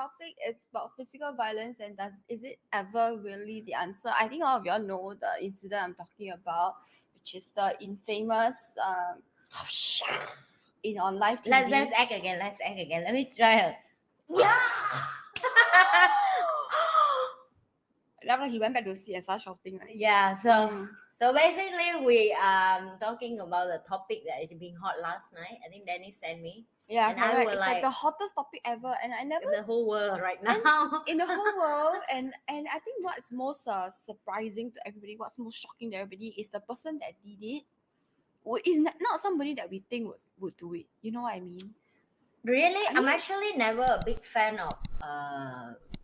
topic is about physical violence and is it ever really the answer? I think all of y'all know the incident I'm talking about, which is the infamous in on live TV. Let's act again. Let me try her. Yeah. And after he went back to seat and started shouting. Right? Yeah. So basically, we talking about the topic that is being hot last night. I think Danny sent me. Yeah, and correct. I was it's like the hottest topic ever, and I never in the whole world right now. in the whole world. And I think what's most surprising to everybody, what's most shocking to everybody, is the person that did it is not somebody that we think would do it. You know what I mean? Really, I mean, I'm actually never a big fan of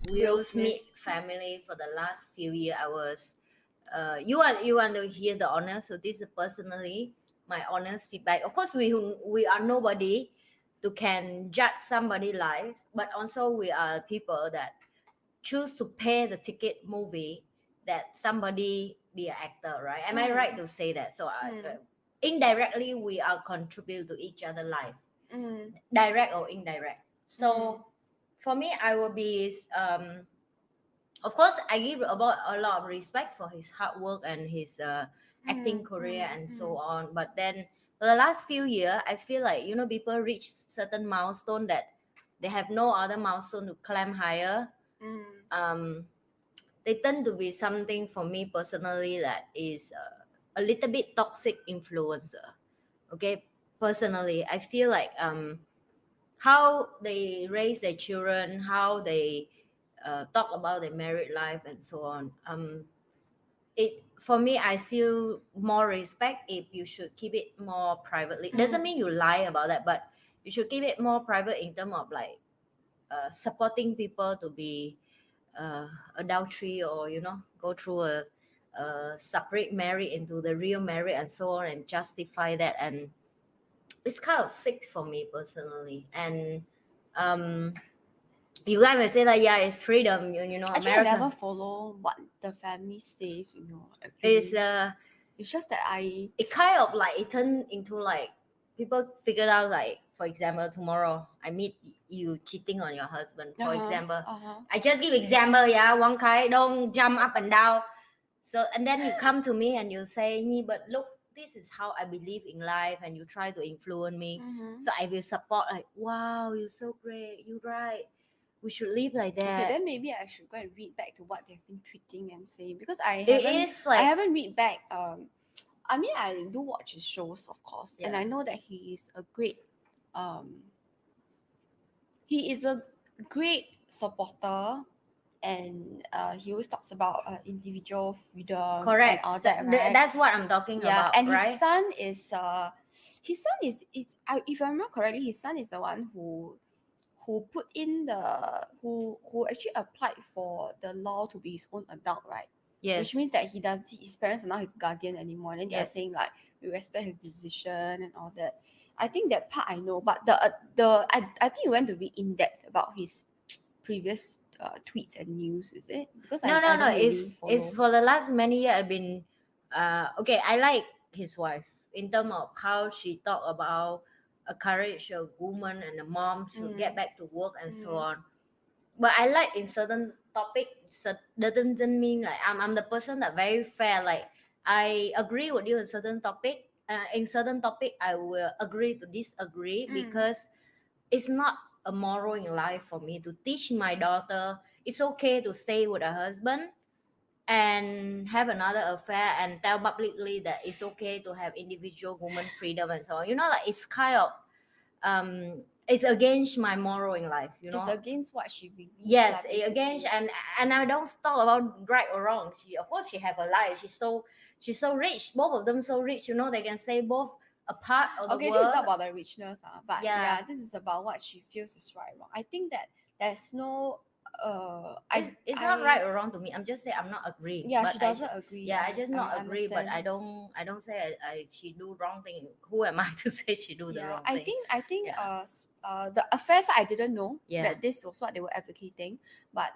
Will Smith family for the last few years. I was. You want to hear the honest? So this is personally my honest feedback. Of course, we are nobody to can judge somebody's life, but also we are people that choose to pay the ticket movie that somebody be an actor, right? Am I right to say that? So indirectly, we are contribute to each other life, direct or indirect. So for me, I will be of course, I give about a lot of respect for his hard work and his acting career and so on. But then for the last few years, I feel like people reach certain milestone that they have no other milestone to climb higher. They tend to be something for me personally that is a little bit toxic influencer. Okay, personally, I feel like how they raise their children, how they talk about their married life and so on. It for me, I still more respect if you should keep it more privately. Doesn't mean you lie about that, but you should keep it more private in terms of like supporting people to be adultery or go through a separate marriage into the real marriage and so on and justify that. And it's kind of sick for me personally. And you guys may say that it's freedom, actually America. I never follow what the family says, It's just that it kind of like it turned into like people figured out, like, for example, tomorrow I meet you cheating on your husband, for example. I just give example, Wang Kai, don't jump up and down. So and then you come to me and you say, but look, this is how I believe in life, and you try to influence me. So I will support, like, wow, you're so great, you're right, we should live like that. Okay, then maybe I should go and read back to what they've been tweeting and saying, because I I haven't read back. I mean, I do watch his shows, of course, and I know that he is a great supporter, and he always talks about individual freedom. Correct. And all that, right? That's what I'm talking about. And right? his son is if I remember correctly, his son is the one who put in who actually applied for the law to be his own adult, right? Yes. Which means that his parents are not his guardian anymore, and they're saying like, we respect his decision and all that. I think that part I know, but I think you went to read in depth about his previous tweets and news, is it? Because no. Really it's for the last many years I've been okay. I like his wife in terms of how she talked about a courage, a woman and a mom should get back to work and so on. But I like in certain topics, that doesn't mean like I'm the person that very fair. Like, I agree with you in certain topic. In certain topic, I will agree to disagree, because it's not a moral in life for me to teach my daughter it's okay to stay with a husband and have another affair and tell publicly that it's okay to have individual woman freedom and so on. Like, it's kind of it's against my moral in life, It's against what she believes. Yes, against, and I don't talk about right or wrong. Of course she have a life. She's so rich. Both of them so rich, they can stay both a part of the world. Okay, this is not about the richness, but this is about what she feels is right or wrong. I think that there's no it's not right or wrong to me. I'm just saying I'm not agree. Yeah, but she doesn't agree. I just not agree, but I don't say she do wrong thing. Who am I to say she do the wrong thing? I think the affairs, I didn't know that this was what they were advocating, but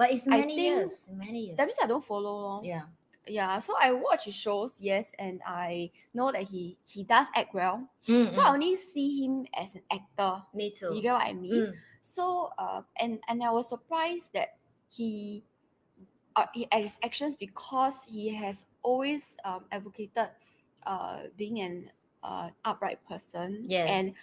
it's many years. That means I don't follow long. Yeah, so I watch his shows, yes, and I know that he does act well. Mm, So I mm. only see him as an actor. Me too. You get what I mean? Mm. So and I was surprised that he at his actions, because he has always advocated being an upright person. Yes. And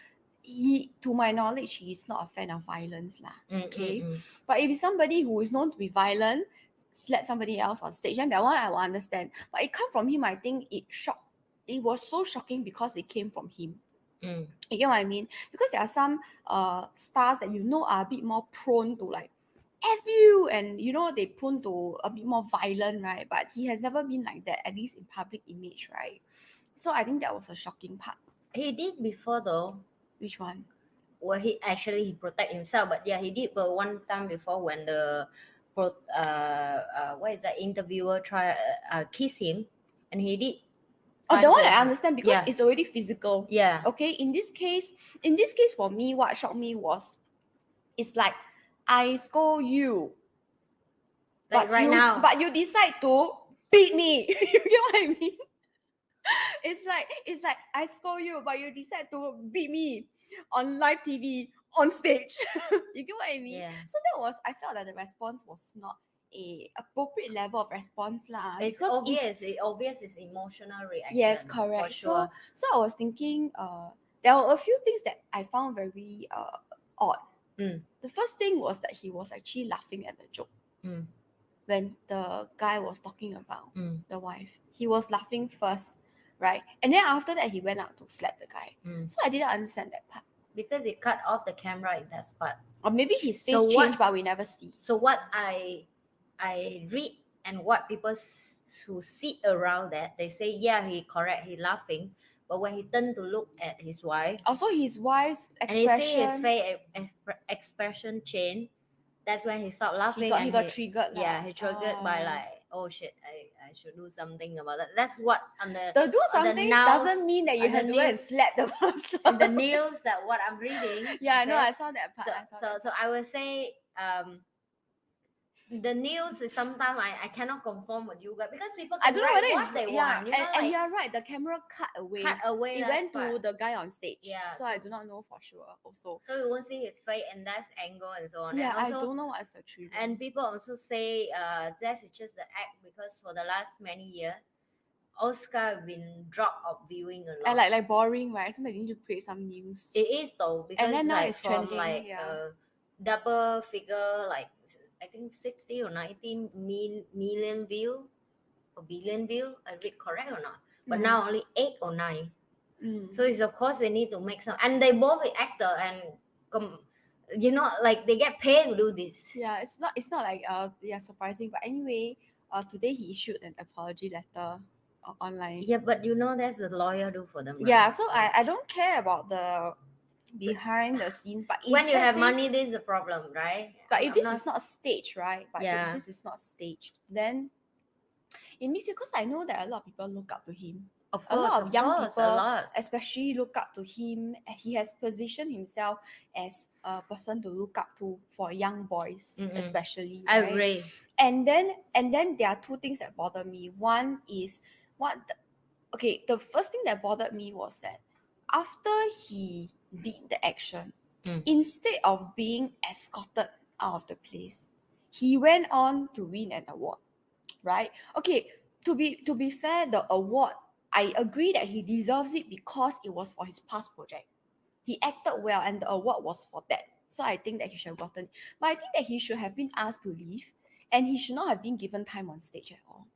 he, to my knowledge, he is not a fan of violence lah. Okay. Mm. But if it's somebody who is known to be violent, slap somebody else on stage, then that one I will understand. But it come from him, I think it was so shocking because it came from him. Mm. You get what I mean? Because there are some stars that are a bit more prone to like F you, and they prone to a bit more violent, right? But he has never been like that, at least in public image, right? So I think that was a shocking part. He did before though. Which one? Well, he protect himself, but yeah, he did. But one time before, when the what is that, interviewer try kiss him, and he did. Oh, that one punch I him. understand, because Yeah. it's already physical. Yeah. Okay, in this case for me, what shocked me was, it's like I scold you, Like right now. but you decide to beat me. You get what I mean? It's like I scold you, but you decide to beat me on live TV, on stage. You get what I mean? Yeah. So I felt that the response was not a appropriate level of response lah. It's because obvious. It's obvious. It's emotional reaction. yes, For correct. sure. So I was thinking, there were a few things that I found very odd. Mm. The first thing was that he was actually laughing at the joke. Mm. When the guy was talking about Mm. the wife, he was laughing first, right? And then after that, he went out to slap the guy. Mm. So I didn't understand that part. Because they cut off the camera in that spot. Or maybe his face So changed, but we never see. So what I read, and what people who sit around that, they say, yeah, he correct, he laughing, but when he turned to look at his wife, Also, his wife's and he expression, see his face expression change, that's when he stopped laughing. he got triggered. Yeah, he triggered by like, oh shit, I should do something about that. That's what on the do something doesn't mean that you on the have to go and news- slap the person. in the news that what I'm reading. Yeah, no, I because- saw that part. So I would say the news is sometimes I cannot conform with you guys, because people I can don't know write whether what it's they yeah, want. You know, and like, you're right. The camera cut away. it It went to the guy on stage. Yeah, So I do not know for sure. Also, so you won't see his face, and that's angle and so on. yeah, and I also, don't know what's the trigger. And people also say that's just the act, because for the last many years, Oscar have been dropped of viewing a lot. And like boring, right? Sometimes you need to create some news. It is though, because then now like it's from trending, like yeah. double figure, like I think 60 or 90 million view or billion view. I read correct or not? But now only 8 or 9. So it's, of course, they need to make some, and they both the actor and like they get paid to do this. Yeah, it's not like surprising. But anyway, today he issued an apology letter online. Yeah, but that's the lawyer do for them. Right? Yeah, so I don't care about the behind the scenes, but if when you let's have say- money, this is a problem, right? But if this is not staged, right? But Yeah. if this is not staged, then it makes me, because I know that a lot of people look up to him. Of A lot of young people, a lot. especially look up to him. He has positioned himself as a person to look up to for young boys, Mm-mm. especially. I right? agree. And then there are two things that bother me. One is the first thing that bothered me was that after he did the action, instead of being escorted out of the place, he went on to win an award, right? Okay, to be fair, the award, I agree that he deserves it because it was for his past project. He acted well, and the award was for that. So I think that he should have gotten it. But I think that he should have been asked to leave, and he should not have been given time on stage at all.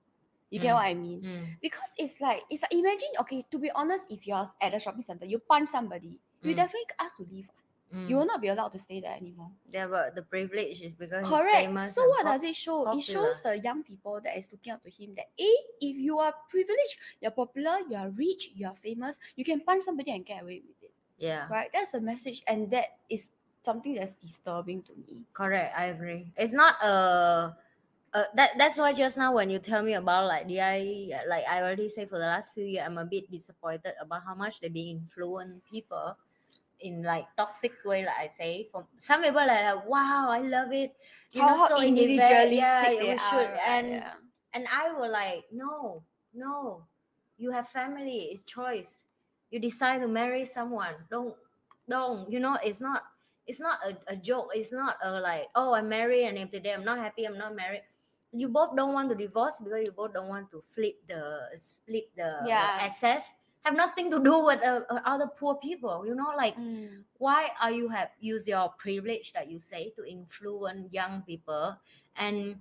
You get what I mean? Because it's like imagine, okay, to be honest, if you're at a shopping center, you punch somebody, you definitely asked to leave. You will not be allowed to stay there anymore. Yeah, but the privilege is because correct. he's famous. So and what does it show? popular. It shows the young people that is looking up to him that if you are privileged, you're popular, you are rich, you are famous, you can punch somebody and get away with it. Yeah. Right? That's the message, and that is something that's disturbing to me. Correct, I agree. It's not that's why just now when you tell me about like I already say for the last few years, I'm a bit disappointed about how much they're being influenced people in like toxic way, like I say. From some people like wow, I love it. How so individualistic yeah, they we should. are, right? And yeah. And I was like, no, you have family, it's choice. You decide to marry someone, don't, it's not a joke. It's not a like, oh, I'm married and if today I'm not happy, I'm not married. You both don't want to divorce because you both don't want to split the Yeah. assets. Have nothing to do with other poor people, like why are you have use your privilege that you say to influence young people, and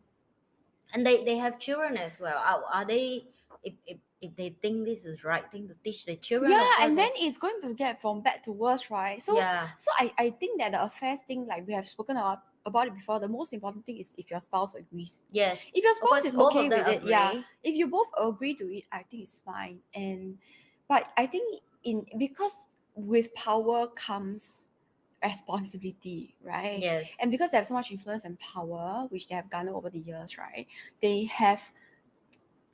they have children as well. Are they, if they think this is right thing to teach the children, Yeah, of course and then it's going to get from bad to worse, right? So yeah, so I think that the affairs thing, like we have spoken about it before, the most important thing is if your spouse agrees. yes, If your of course spouse is both okay of them with it, yeah. agree. If you both agree to it, I think it's fine. But I think because with power comes responsibility, right? Yes, And because they have so much influence and power, which they have garnered over the years, right?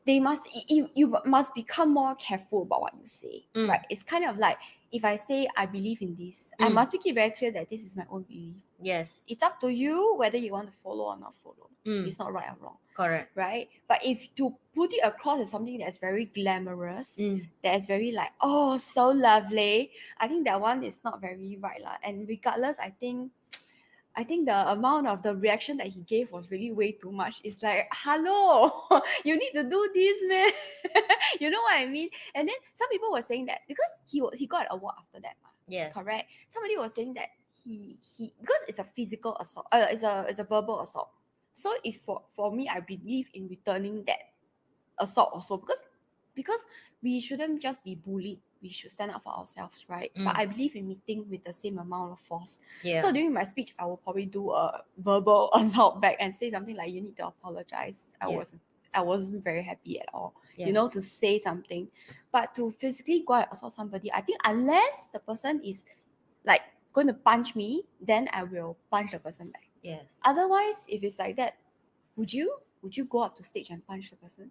You must become more careful about what you say, right? It's kind of like, if I say I believe in this, I must make it very clear that this is my own belief. yes, It's up to you whether you want to follow or not follow. Mm. It's not right or wrong, correct. right? But if to put it across as something that's very glamorous, Mm. that's very like, oh, so lovely, I think that one is not very right lah. And regardless, I think the amount of the reaction that he gave was really way too much. It's like, hello, you need to do this, man. You know what I mean? And then some people were saying that because he got an award after that, Yes. correct? Somebody was saying that he because it's a physical assault, it's a verbal assault. So if for me, I believe in returning that assault also, because we shouldn't just be bullied. We should stand up for ourselves, right? But I believe in meeting with the same amount of force. Yeah. So during my speech, I will probably do a verbal assault back and say something like, "You need to apologize. I wasn't very happy at all." Yeah. To say something, but to physically go and assault somebody, I think unless the person is like going to punch me, then I will punch the person back. Yes. Otherwise, if it's like that, would you go up to stage and punch the person?